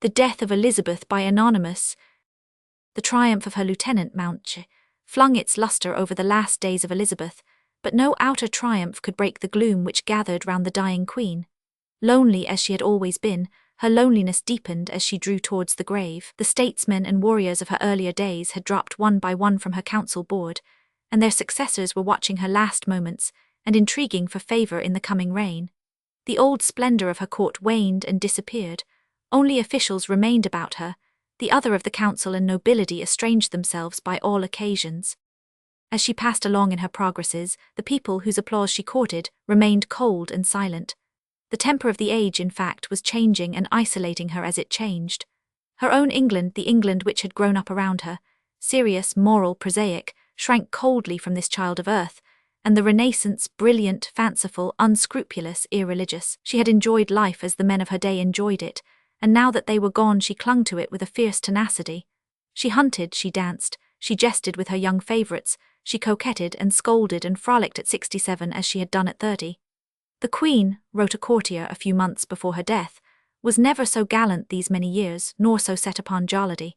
The death of Elizabeth by Anonymous, the triumph of her lieutenant Mountche, flung its lustre over the last days of Elizabeth, but no outer triumph could break the gloom which gathered round the dying queen. Lonely as she had always been, her loneliness deepened as she drew towards the grave. The statesmen and warriors of her earlier days had dropped one by one from her council board, and their successors were watching her last moments and intriguing for favour in the coming reign. The old splendour of her court waned and disappeared. Only officials remained about her. The other of the council and nobility estranged themselves by all occasions. As she passed along in her progresses, the people whose applause she courted remained cold and silent. The temper of the age, in fact, was changing and isolating her as it changed. Her own England, the England which had grown up around her, serious, moral, prosaic, shrank coldly from this child of earth, and the Renaissance, brilliant, fanciful, unscrupulous, irreligious. She had enjoyed life as the men of her day enjoyed it, and now that they were gone she clung to it with a fierce tenacity. She hunted, she danced, she jested with her young favourites, she coquetted and scolded and frolicked at 67 as she had done at 30. The Queen, wrote a courtier a few months before her death, was never so gallant these many years, nor so set upon jollity.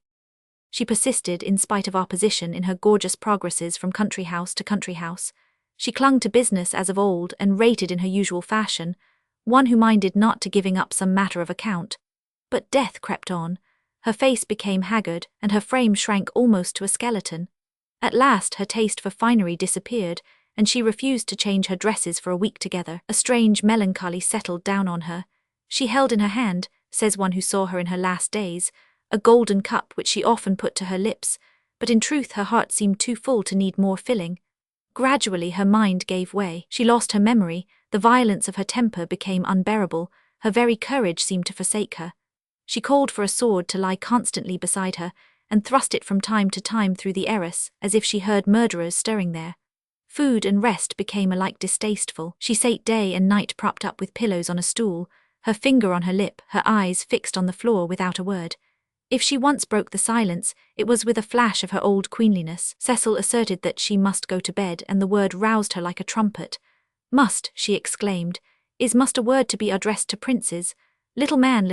She persisted, in spite of opposition, in her gorgeous progresses from country house to country house. She clung to business as of old and rated in her usual fashion, one who minded not to giving up some matter of account. But death crept on. Her face became haggard, and her frame shrank almost to a skeleton. At last her taste for finery disappeared, and she refused to change her dresses for a week together. A strange melancholy settled down on her. She held in her hand, says one who saw her in her last days, a golden cup which she often put to her lips, but in truth her heart seemed too full to need more filling. Gradually her mind gave way. She lost her memory, the violence of her temper became unbearable, her very courage seemed to forsake her. She called for a sword to lie constantly beside her, and thrust it from time to time through the arras, as if she heard murderers stirring there. Food and rest became alike distasteful. She sate day and night propped up with pillows on a stool, her finger on her lip, her eyes fixed on the floor without a word. If she once broke the silence, it was with a flash of her old queenliness. Cecil asserted that she must go to bed, and the word roused her like a trumpet. Must, she exclaimed, is must a word to be addressed to princes? Little man,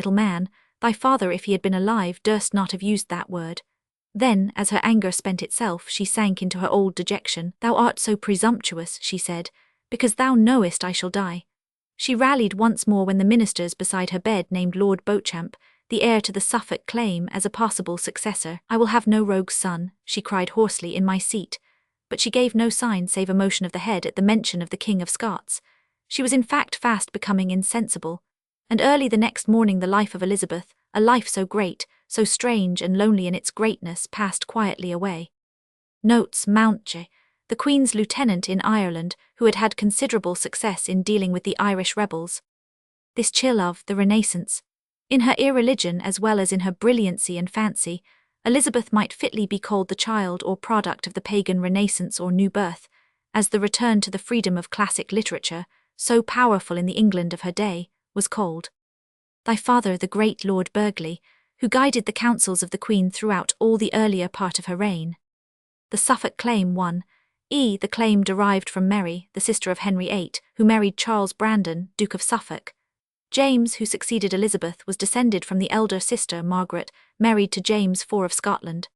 thy father, if he had been alive, durst not have used that word. Then, as her anger spent itself, she sank into her old dejection. Thou art so presumptuous, she said, because thou knowest I shall die. She rallied once more when the ministers beside her bed named Lord Beauchamp, the heir to the Suffolk claim, as a possible successor. I will have no rogue's son, she cried hoarsely in my seat, but she gave no sign save a motion of the head at the mention of the King of Scots. She was in fact fast becoming insensible, and early the next morning the life of Elizabeth, a life so great, so strange and lonely in its greatness, passed quietly away. Notes: Mountche, the Queen's lieutenant in Ireland, who had had considerable success in dealing with the Irish rebels. This chill of the Renaissance. In her irreligion as well as in her brilliancy and fancy, Elizabeth might fitly be called the child or product of the pagan Renaissance or new birth, as the return to the freedom of classic literature, so powerful in the England of her day, was called. Thy father, the great Lord Burghley, who guided the counsels of the Queen throughout all the earlier part of her reign. The Suffolk claim 1. The claim derived from Mary, the sister of Henry VIII, who married Charles Brandon, Duke of Suffolk. James, who succeeded Elizabeth, was descended from the elder sister Margaret, married to James IV of Scotland.